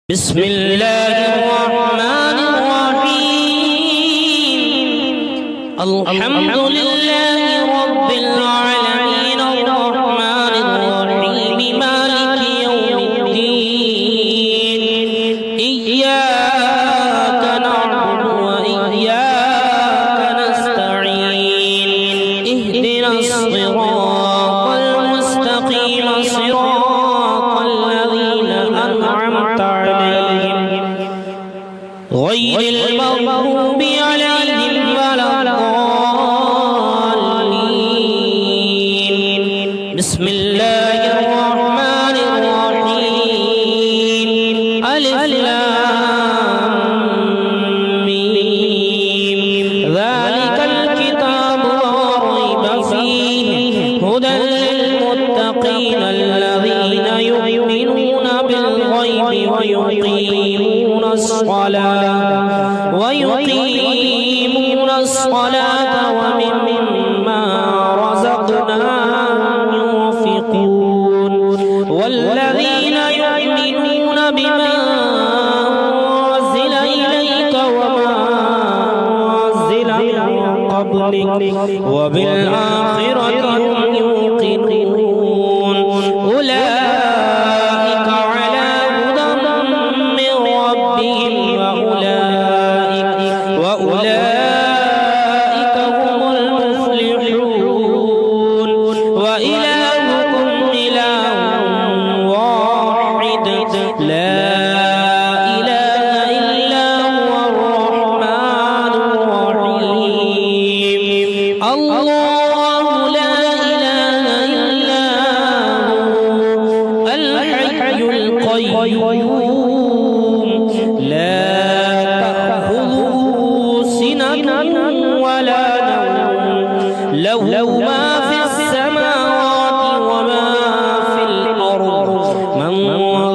بسم الله الرحمن الرحيم الحمد لله رب العالمين الرحمن الرحيم مالك يوم الدين إياك نعبد وإياك نستعين اهدنا الصراط المستقيم صراط الذين أنعمت عليهم غير المغضوب عليهم ولا الضالين بسم الله الرحمن الرحيم ألف لام ميم ذلك الكتاب لا ريب فيه هدى للمتقين الذين يؤمنون بالغيب ويقيمون الصلاة ومما رزقناهم ينفقون والذين يؤمنون بما أنزل إليك وما أنزل من قبلك وبالآخرة هم يوقنون أولئك على هدى من ربهم وأولئك هم المفلحون وإلهكم إله واحد لا إله إلا هو الرحمن الرحيم الله لا إله إلا هو الحي القيوم لا تأخذه سنة ولا نوم له ما في السماوات وما في الأرض من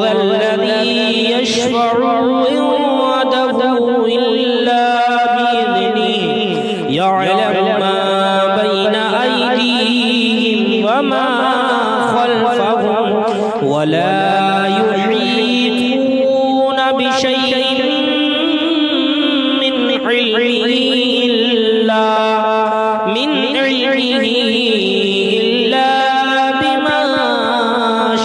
ذا الذي يشفع عنده إلا بإذنه يعلم ما بين أيديهم وما خلفهم ولا يحيطون بشيء من علمه إلا بما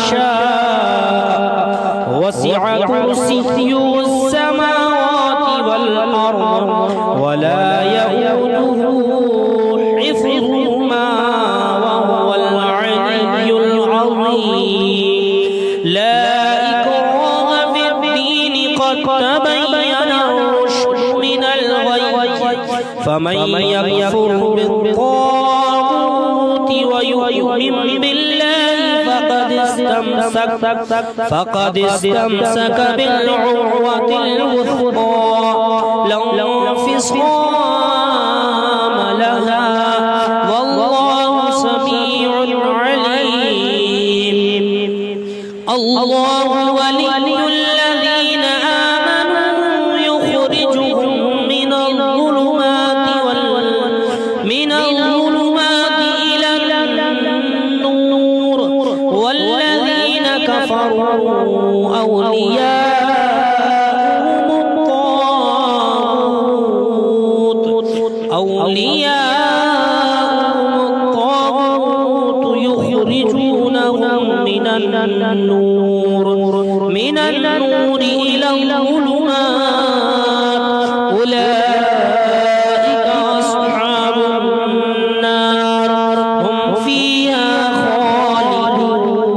شاء وسع كرسيه السماوات والأرض ولا يؤوده حفظهما وهو العلي العظيم لا إكراه في الدين قد تبين الرشد من الغي فمن يكفر بالطاغوت ويؤمن بالله فقد استمسك بالعروة الوثقى لا انفصام لها والله سميع عليم الله ولي الذين آمنوا يخرجهم من الظلمات إلى النور والذين كفروا أولياءهم الطاغوت يخرجونهم من النور إلى الظلمات أولئك أصحاب النار هم فيها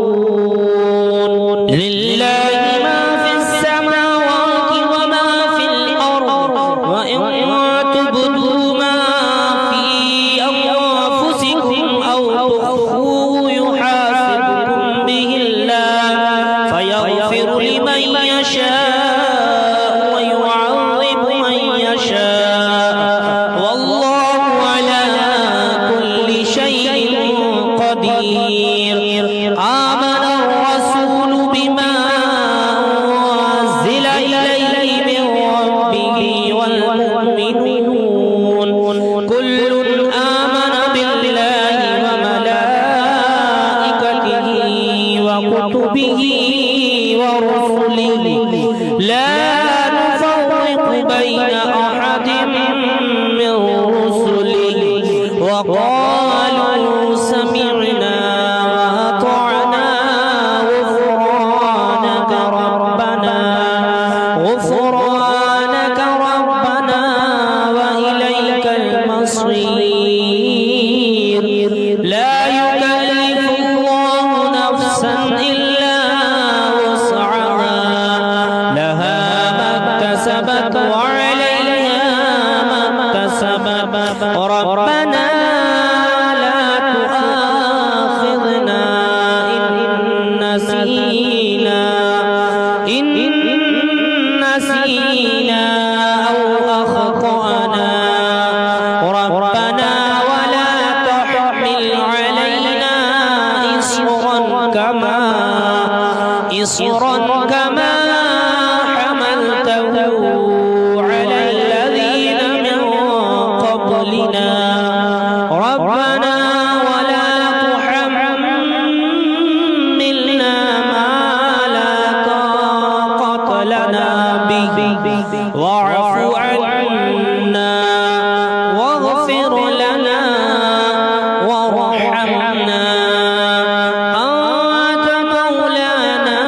خالدون لله ما في السماوات وما في الأرض وإن تبدوا ما في أنفسكم أو تخفوه يحاسبكم به الله فيغفر لمن يشاء ويعذب من يشاء والله على كل شيء قدير آمن الرسول بما أنزل إليه من ربه والمؤمنون كل آمن بالله وملائكته وكتبه ورسله لا نفرق بين أحد من رسله وقالوا سمعنا وأطعنا غفرانك ربنا وإليك المصير لا يكلف الله نفسا إلا وسعها لها ما اكتسبت وعليها ما اكتسبت ربنا لا تؤاخذنا إن نسينا أو أخطأنا ربنا ولا تحمل علينا إصرا كما حملته على الذين من قبلنا ربنا ولا تحملنا ما لا طاقة لنا به واعف عنا واغفر لنا وارحمنا أنت مولانا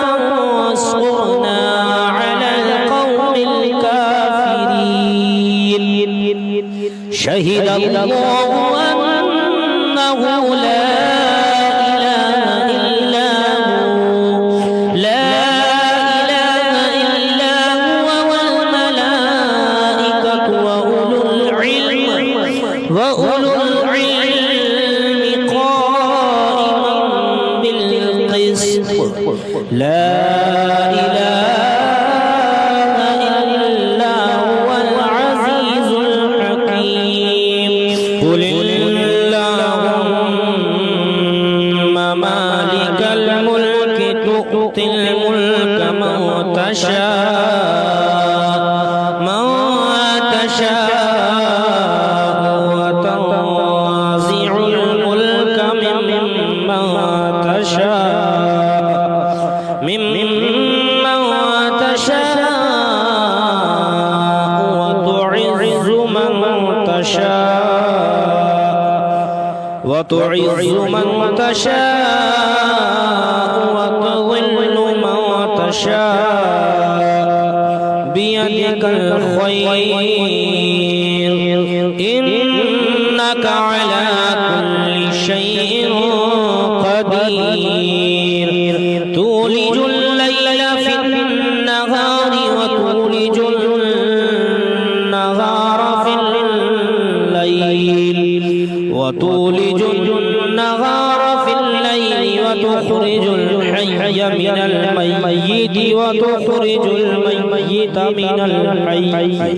فانصرنا على القوم الكافرين شهد الله أنه لا إله إلا هو والملائكة وأولو العلم قائما بالقسط لا إله إلا هو العزيز الحكيم قل اللهم مالك الملك تؤتي الملك من تشاء وتنزع الملك ممن تشاء وتعز من تشاء وتضل من تشاء بيدك الخير إنك على كل شيء قدير تولج الليل في النهار وتولج النهار في الليل وتخرج الحي من الميت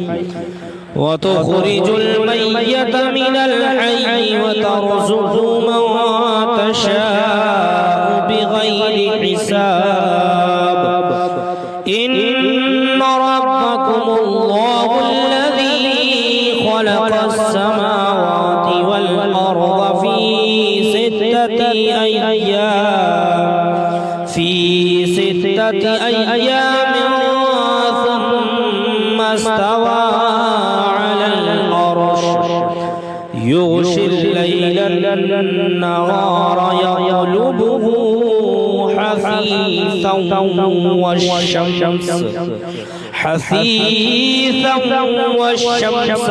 وتخرج الميت من الحي وترزق من تشاء بغير حساب إن ربكم الله الذي خلق السماوات والأرض في ستة أيام ثم استوى على العرش يغشي الليل النهار يطلبه حثيثا والشمس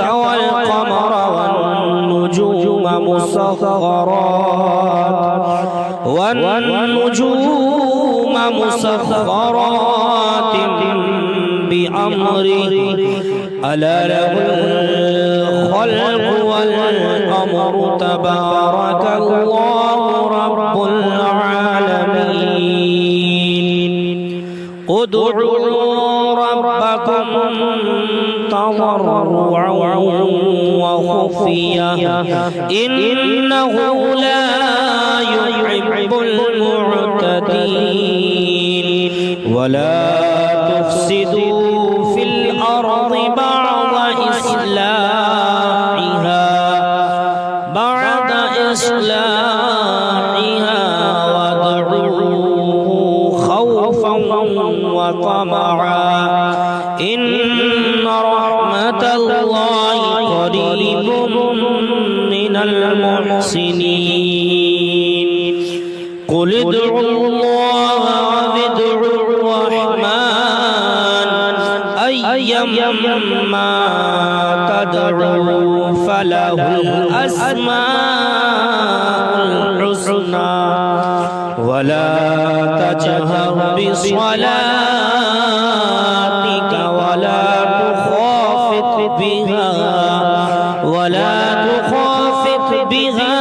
والقمر والنجوم مسخرات بأمره ألا له الخلق والأمر تبارك الله رب العالمين ادعوا ربكم تضرعا وخفيا إنه لا يحب المعتدين ولا تفسدوا في الأرض بعد إصلاحها وادعوه خوفا وطمعا إن رحمة الله قريب من المحسنين قل ادعوا الله وادعوا الرحمن أيما تدعوا فله الأسماء الحسنى ولا تجهر بصلاتك ولا تخافت بها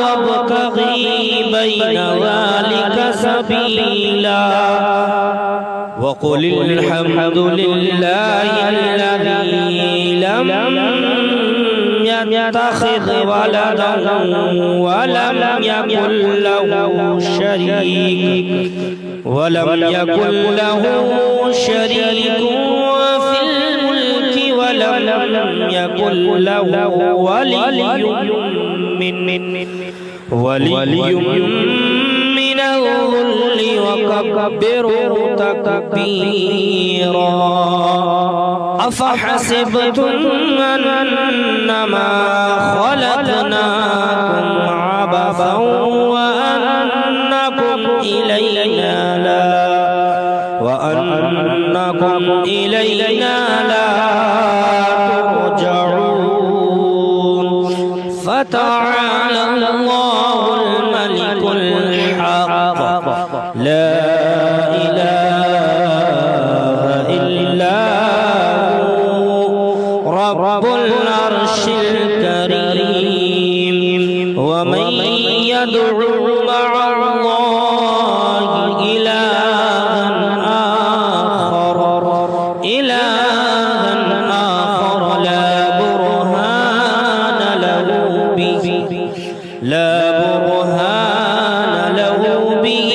وابتغي بين ذلك سبيلا وقل الحمد لله الذي لم يتخذ ولدا ولم يكن له شريك في الملك ولم يكن له ولي من الذل وكبره تكبيرا أفحسبتم أنما خلقناكم عبثا وأنكم إلينا لا ترجعون فتعالى الله الملك الحق لا إله إلا هو رب العرش الكريم ومن يدعو مع الله إلها آخر لا برهان له به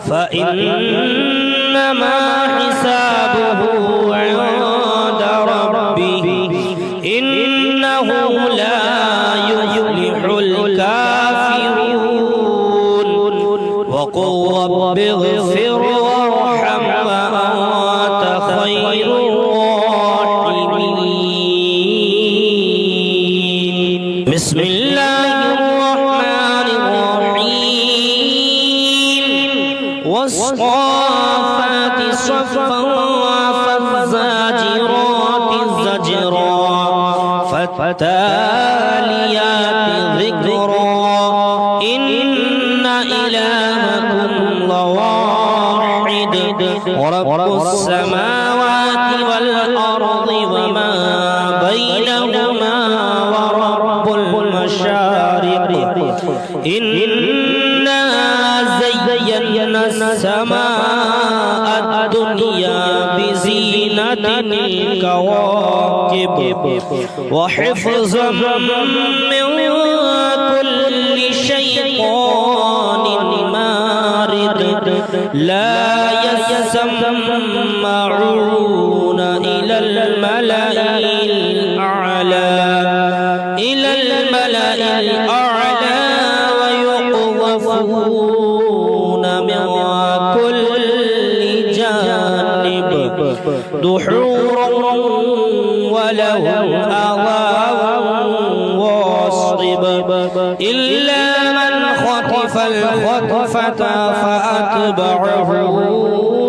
فإنما حسابه عند ربه إنه لا يفلح الكافرون وقل رب اغفر وارحم وأنت خير الراحمين بسم الله الرحمن الرحيم والصافات صفا فالزاجرات زجرا فالتاليات ذكرا إن إلهكم لواحد رب السماوات والأرض وما بينهما ورب المشارق إنا زينا السماء الدنيا بزينة الكواكب وحفظا من كل شيطان مارد لا يسمعون إلى الملأ الأعلى ويقذفون من كل جانب دحورا ولهم عذاب واصب إلا من خطف الخطفة فأتبعه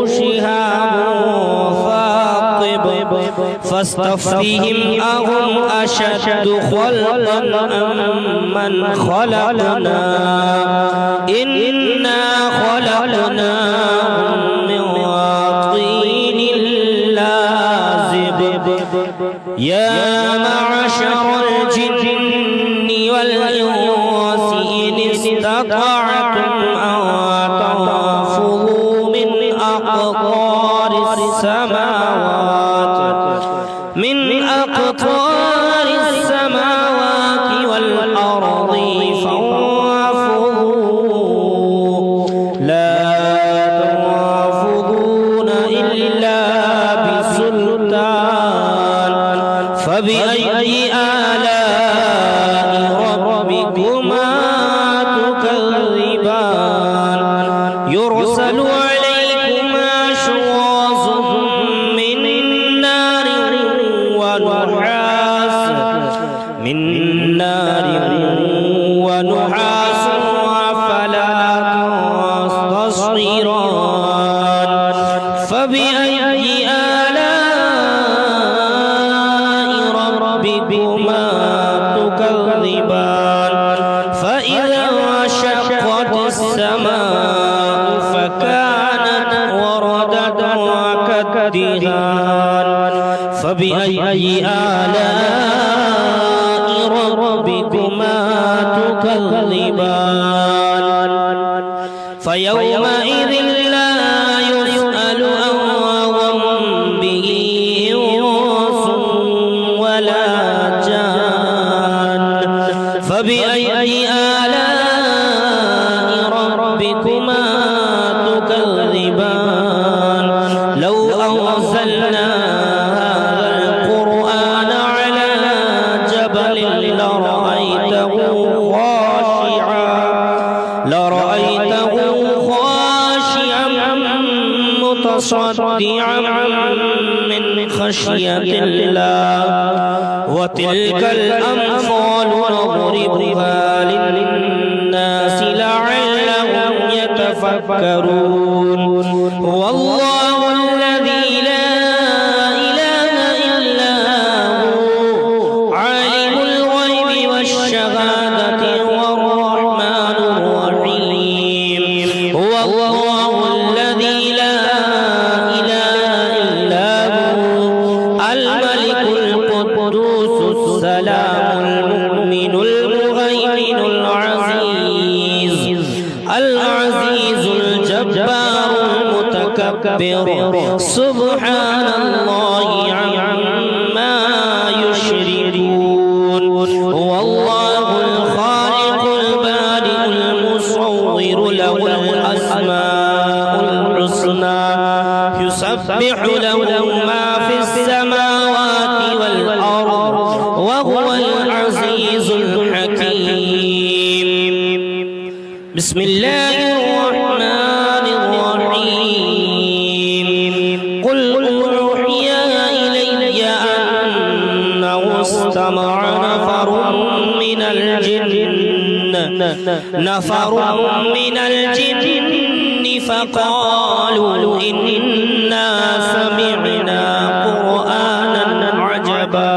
شهاب ثاقب فاستفتهم أهم أشد خلقا أم من خلقنا إنا خلقناهم من طين لازب يا معشر الجن والإنس إن استطعتم أن تنفذوا من أقطار السماوات والأرض فانفذوا لا تنفذون إلا بسلطان يرسل عليكما شواظ من نار ونحاس فلا تصطصيران فبأي آلاء ربكما تكذبان فإذا انشقت السماء فكانت وردة كالدهان فبأي آلاء ربكما تكذبان فيومئذ لا يسأل عن ذنبه إنس ولا جان فبأي آلاء ربكما تكذبان لو أنزلنا هذا القرآن على جبل لرأيته خاشعا متصدعا من خشية الله وتلك الأمثال نضربها للناس لعلهم يتفكرون والله الذي لا إله إلا هو عالم الغيب والشهادة والرحمن الرحيم هو الله الذي لا إله إلا هو الملك القدوس السلام المؤمن المهيمن العزيز الجبار المتكبر سبحان الله عما يشركون هو الله الخالق البارئ المصور له الأسماء الحسنى يسبح له ما في السماوات والأرض وهو العزيز الحكيم بسم الله الرحمن الرحيم قل أوحي إلي أنه استمع نفر من الجن فقالوا إنا سمعنا قرآنا عجبا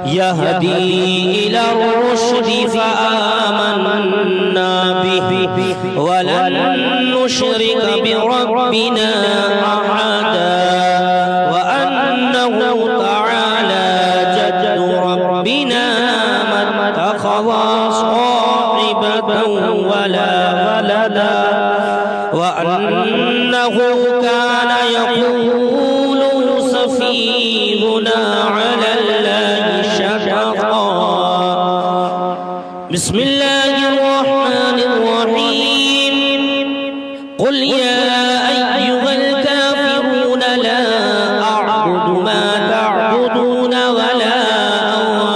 يهدي إلى الرشد فآمنا به ولن نشرك بربنا أحدا وأنه تعالى جد ربنا ما اتخذ صاحبة ولا ولدا وأنه كان يقول سفيهنا على الله شططا بسم الله الرحمن الرحيم قل يا أيها الكافرون لا أعبد ما تعبدون ولا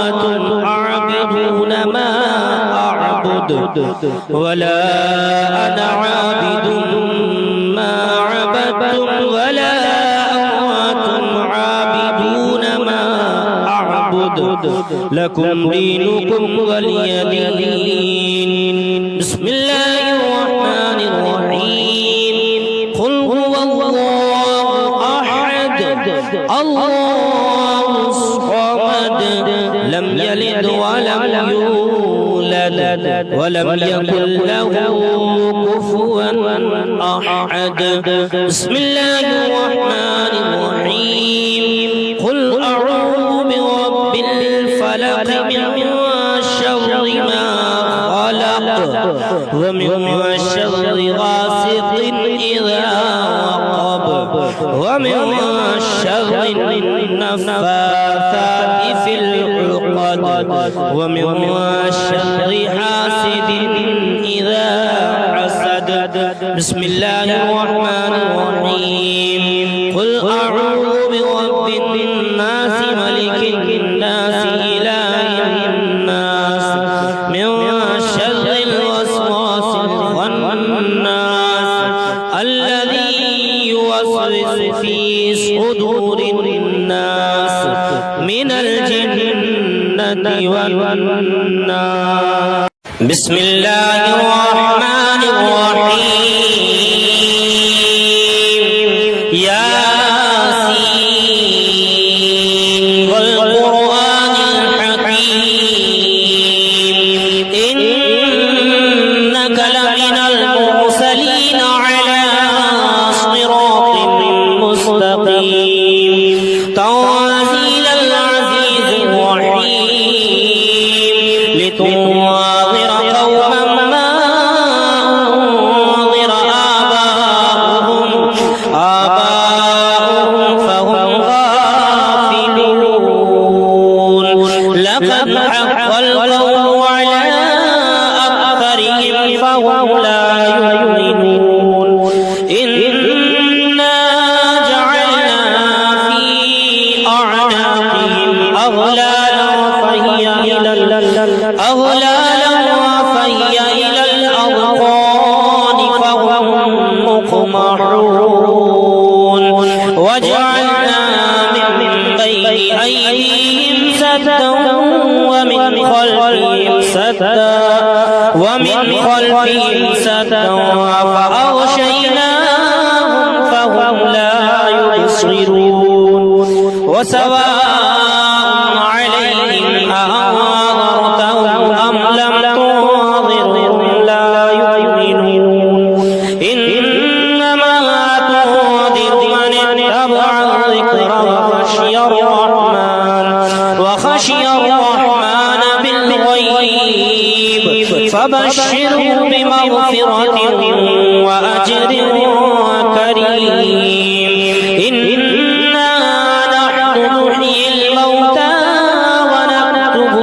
أنتم عابدون ما أعبد ولا أنا عابد ما عبدتم ولا أنتم عابدون ما أعبد لكم دينكم ولي دين بسم الله الرحمن الرحيم قل هو الله أحد الله الصمد لم يلد ولم يولد ولم يكن له كفوا أحد بسم الله الرحمن الرحيم قل أعوذ برب الفلق من شر ما خلق ومن شر غاسق إذا وقب ومن شر النفاثات في العقد ومن شر حاسد إذا حسد بسم الله الرحمن الرحيم قل أعوذ برب الناس ملك الناس إله الناس من شر الوسواس الخناس الذي يوسوس في صدور الناس من الجنة والناس. بسم الله الرحمن الرحيم. ياسين والقرآن الحكيم إنك لمن المرسلين على صراط مستقيم تنزيل العزيز الرحيم لتنذر قوما ما أنذر آباؤهم فهم غافلون. لقد حق القول على أكثرهم فهم لا يؤمنون. إنا جعلنا في أعناقهم أغلالا فهي إلى الأذقان فهم مقمحون. وجعلنا من بين أيديهم سدا ومن خلفهم سدا فأغشيناهم فهم لا يبصرون. وسواء عليهم أأنذرتهم أم لم تنذرهم لا يؤمنون. إنما تنذر من اتبع الذكر وخشي الرحمن بالغيب فبشره بمغفرة وأجر كريم. إنا نحن نحيي الموتى ونكتب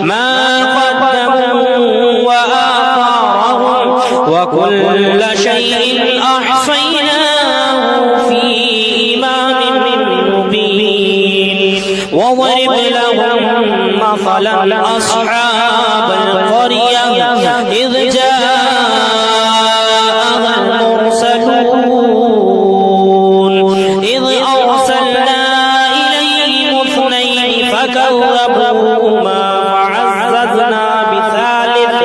ما قدموا وآثارهم وكل شيء أحصيناه في إمام مبين. واضرب لهم مثلا أصحاب القرية إذ جاءها المرسلون إذ أرسلنا إليهم اثنين فكذبوهما فعززنا بثالث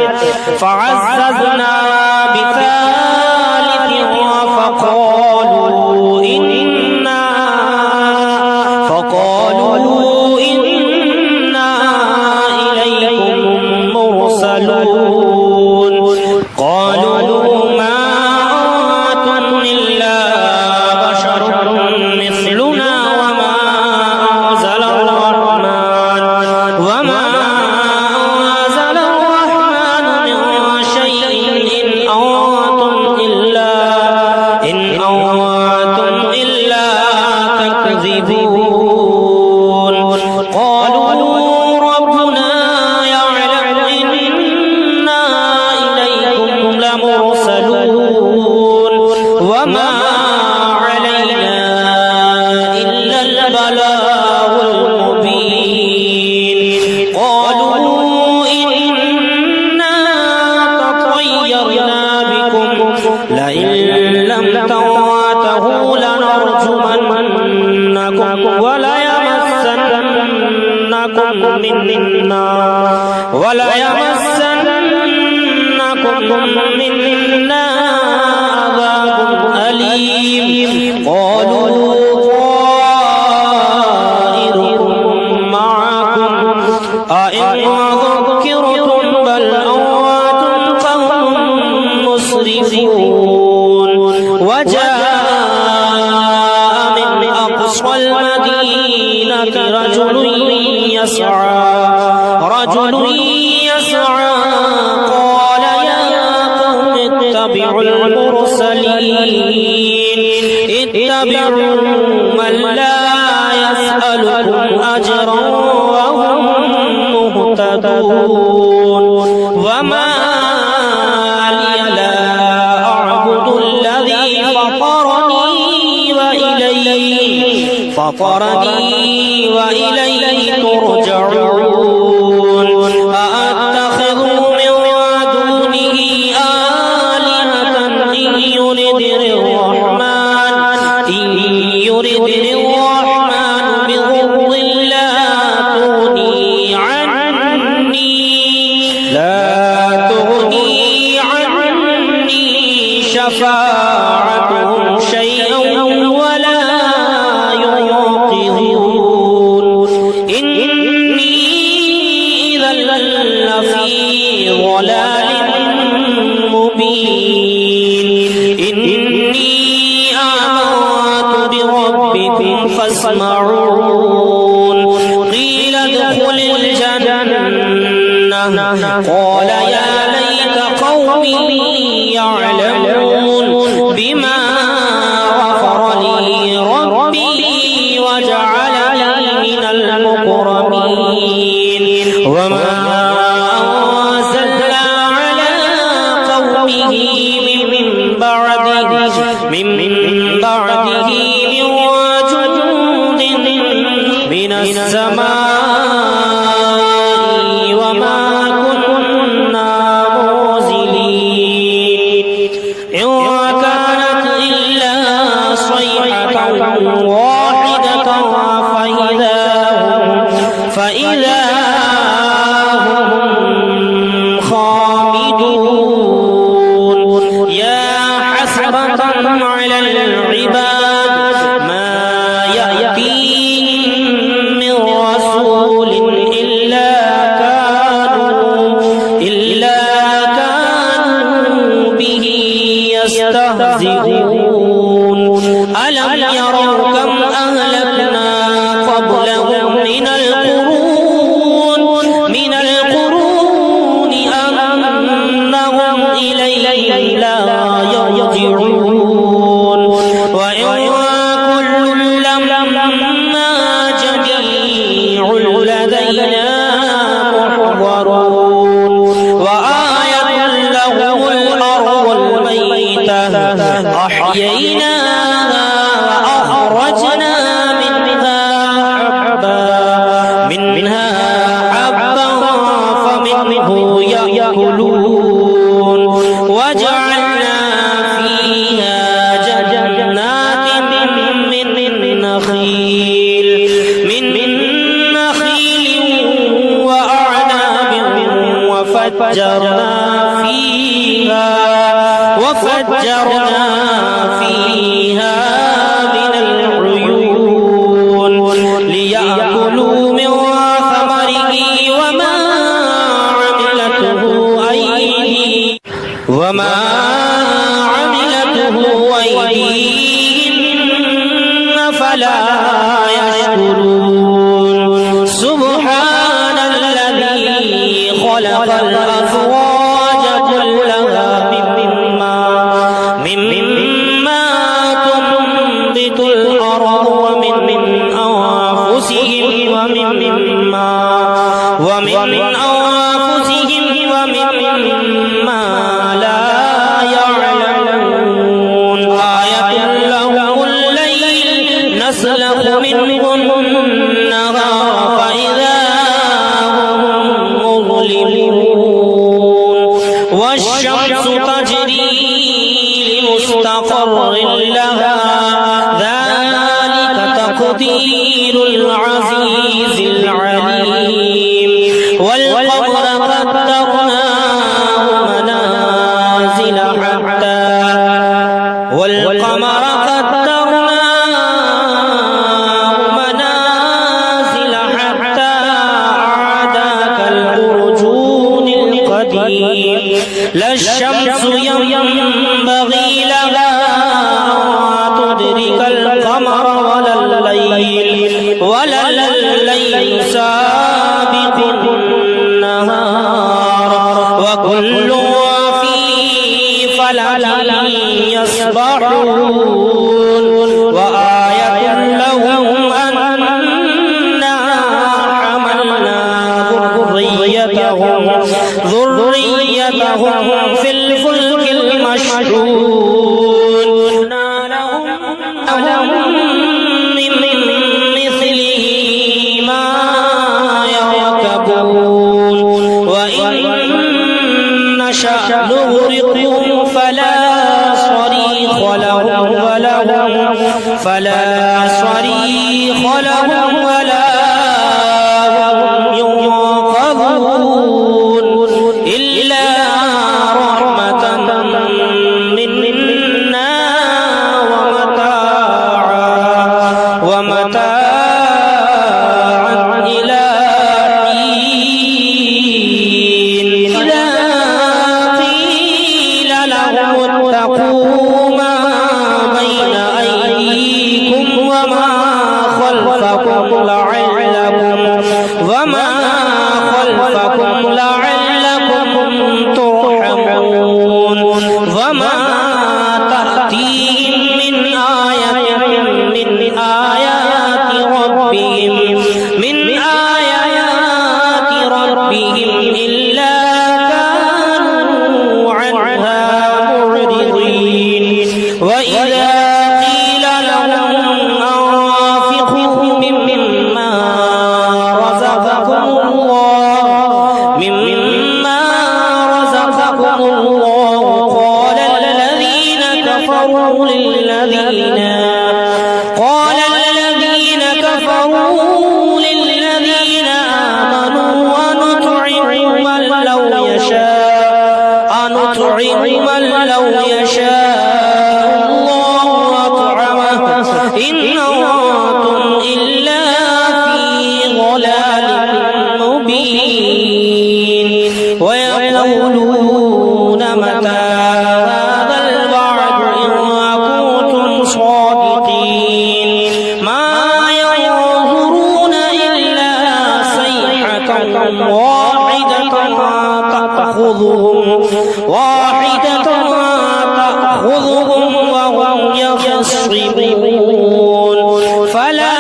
فقالوا إنا إليكم مرسلون. قالوا ما أنتم إلا بشر مثلنا وما أنزل الرحمن من شيء إن أنتم إلا تكذبون. قالوا ربنا يعلم إنا إليكم لمرسلون وما علينا إلا البلاغ المبين. قالوا إنا تطيرنا بكم لئن لم تنتهوا لنرجمنكم وليمسنكم منا عذاب أليم. قالوا طائركم معكم أئن ذكرتم بل أنتم قوم مسرفون. وجاء من أقصى المدينة رجل يسعى قال يا قوم اتبعوا اتبعوا من لا يسألكم أجرا وهم مهتدون. وما لي لا أعبد الذي فطرني وإليه ترجعون. أأتخذ من دونه آلهة شفاعتهم شيئا ولا ينقذون إني إذا لفي ضلال مبين إني آمنت بربكم فاسمعون قيل ادخل الجنة قال يا ليت قومي يعلمون بما غفر لي ربي وجعلني من المكرمين وما أنزلنا على قومه من بعده من جند من السماء وما كنا منزلين إن كانت إلا صيحة واحدة فإذا هم خامدون يا حسرة على العباد ما يأتيهم من رسول إلا كانوا به يستهزئون ألم يروا كم أهلكنا قبلهم من القرون أنهم إليه لا يرجعون وإن كل لما جميع لدينا محضرون وآية لهم الأرض الميتة أحييناها وأخرجنا منها حبا فمنه يأكلون وجعلنا فيها جنات من نخيل وأعناب وفجرنا فيها من العيون ليأكلوا من ثمره وما عملته أيديهم فلا يشكرون سبحان الذي خلق الأزواج كلها مما تنبت الأرض ومن أنفسهم ومما لا يعلمون آية لهم الليل نسلخ منه النهار فإذا هم مظلمون والشمس تجري لمستقر لها ذلك تقدير العزيز العليم والقمر قدرناه منازل حتى عاد كالأرجون القديم لا الشمس ينبغي لها أن تدرك القمر ولا الليل سابق النهار وكل في فلك يسبحون وآية لهم أنا حملنا ذريتهم في الفلك المشحون لهم من مثله ما يركبون وإن نشأ نغرقهم فلا صريخ لهم ولا هم ينقذون إلا رحمة من لهم اتقوا ما بين أيديكم وما خلفكم لعلكم ترحمون وما تأتيهم من آية من آيات ربهم إلا كانوا عنها معرضين وإذا قيل لهم أنفقوا مما رزقكم الله قال الذين كفروا للذين آمنوا أنطعم من لو يشاء الله أطعمه إن أنتم إلا في ضلال مبين ويقولون متى هذا الوعد إن كنتم صادقين ما ينظرون إلا صيحة واحدة تأخذهم وهم يخصمون فلا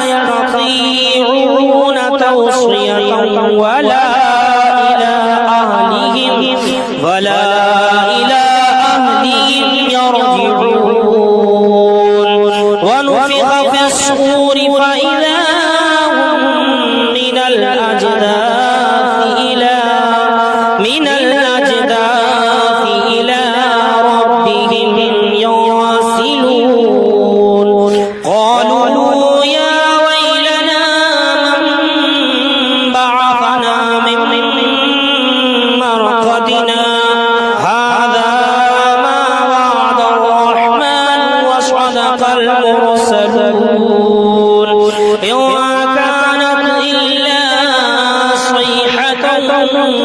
يستطيعون توصية ولا إلى أهلهم يرجعون ونفخ في الصور فإذا هم من الأجداث إلى ربهم ينسلون قالوا يا ويلنا من بعثنا من مرقدنا هذا ما وعد الرحمن وصدق المرسلون إن كانت إلا صيحة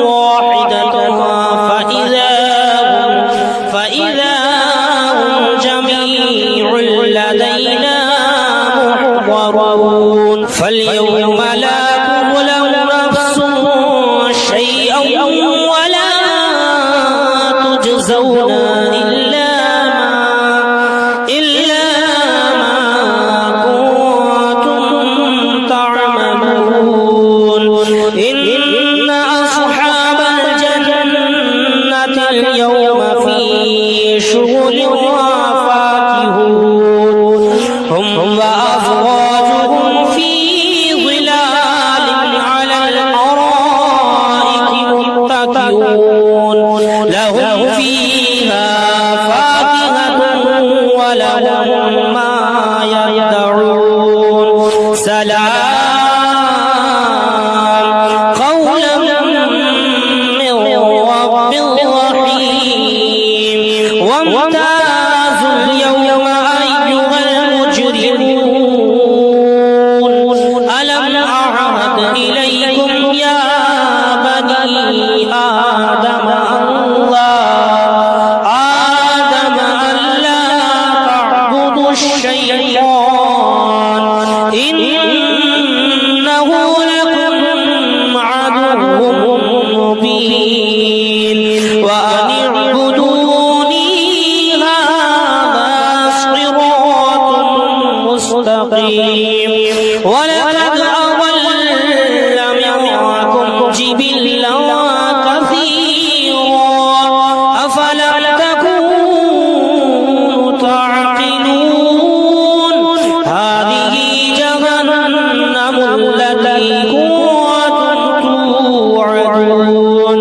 واحدة فإذا هم جميع لدينا محضرون فاليوم لا تظلم نفس شيئا ولا تجزون إلا ما كنتم تعملون إن أصحاب الجنة اليوم في شغل فاكهون هم وأزواجهم في ظلال على الأرائك متكئون لهم فيها فاكهة ولهم ما يدعون سلام قولا من رب رحيم وامتازوا اليوم أيها المجرمون ألم أعهد إليكم يا بني آدم ألا تعبدوا الشيطان إنه لكم عدو مبين وأن اعبدوني هذا صراط مستقيم ولقد أضل منكم جبلا كثيرا أفلم تكونوا تعقلون هذه جهنم التي كنتم توعدون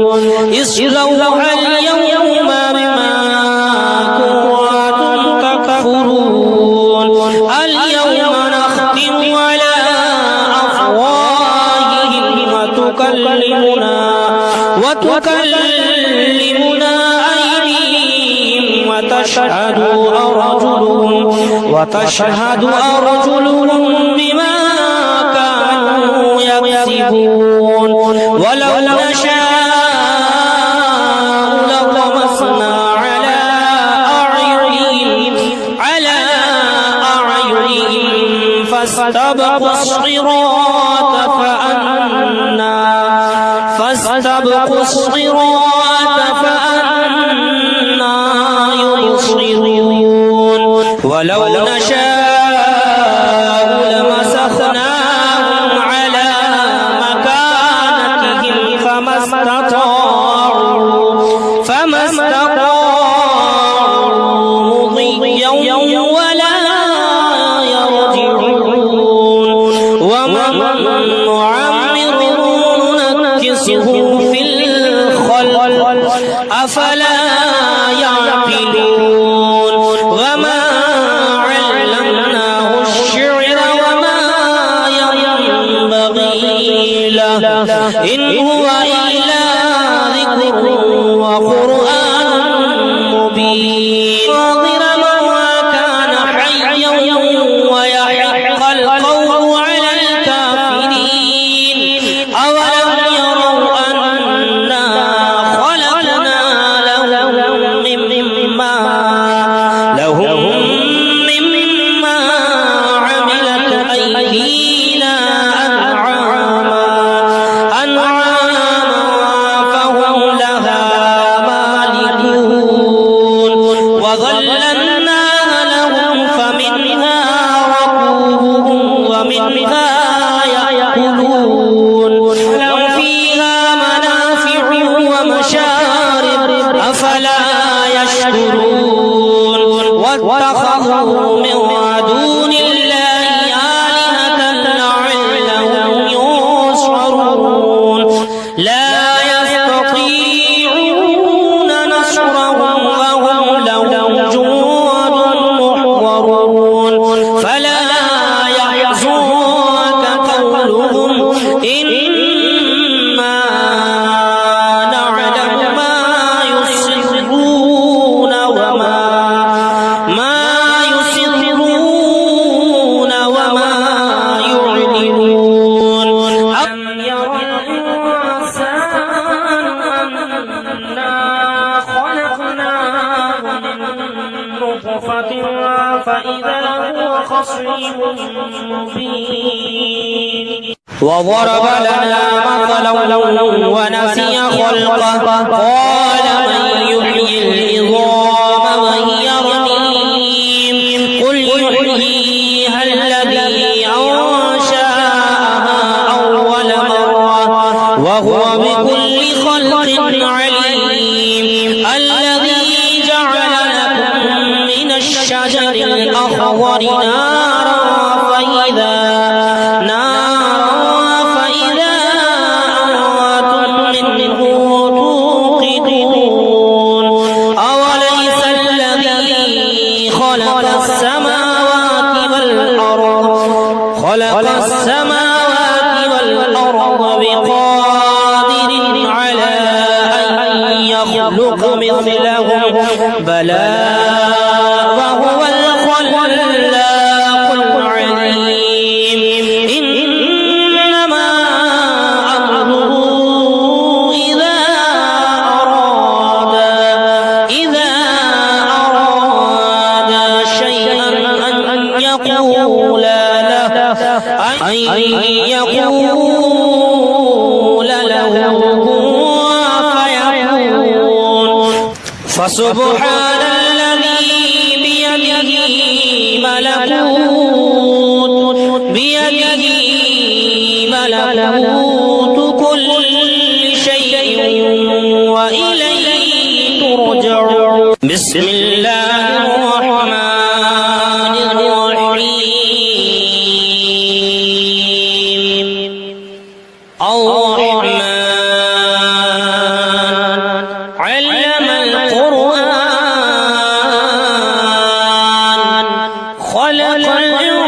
اصلوها اليوم بما كنتم تكفرون اليوم نختم على أفواههم وتكلمنا أيديهم وتشهد أرجلهم بما كانوا يكسبون ولو نشاء لطمسنا فاستبقوا الصراط فأنى يبصرون ولو نشاء لمسخناهم على مكانتهم فما استطاعوا مضيا ولا يرجعون ومن نعمره ننكسه في الخلق أفلا يعقلون وما علمناه الشعر وما ينبغي له إن هو إلا ذكر وقرآن مبين وما كان حيا ويحق القول على الكافرين أولم يروا أنا خلقنا لهم مما عملت أيدينا أنعاما فهم لها مالكون وظللناها لهم فمنها ركوبهم ومنها يأكلون لهم فيها منافع ومشارب أفلا يشكرون واتخذوا من دون الله آلهة لعلهم ينصرون لا يستطيعون نصرهم وهم لهم جند محضرون فلا يحزنك قولهم إنا نعلم ما يسرون وما يعلنون أم يرى الإنسان أنا خلقناه من نطفة فإذا هو خصيم مبين وضرب لنا مثلا ونسي خلقه قال من يحيي العظام وهي رميم قل يحييها الذي أنشأها أول مرة وهو بكل خلق عليم الذي جعل لكم من الشجر الأخضر نارا فإذا أنتم منه توقدون أوليس الذي خلق السماوات والأرض بقادر على أن يخلق مثلهم بلى وهو الخلاق العليم إنما أمره إذا أراد شيئا أن يقول له فيكون فسبحان الذي بيده ملكوت كل شيء وإليه ترجعون بسم الله الرحمن الرحيم الرحمن علم القرآن خلق الإنسان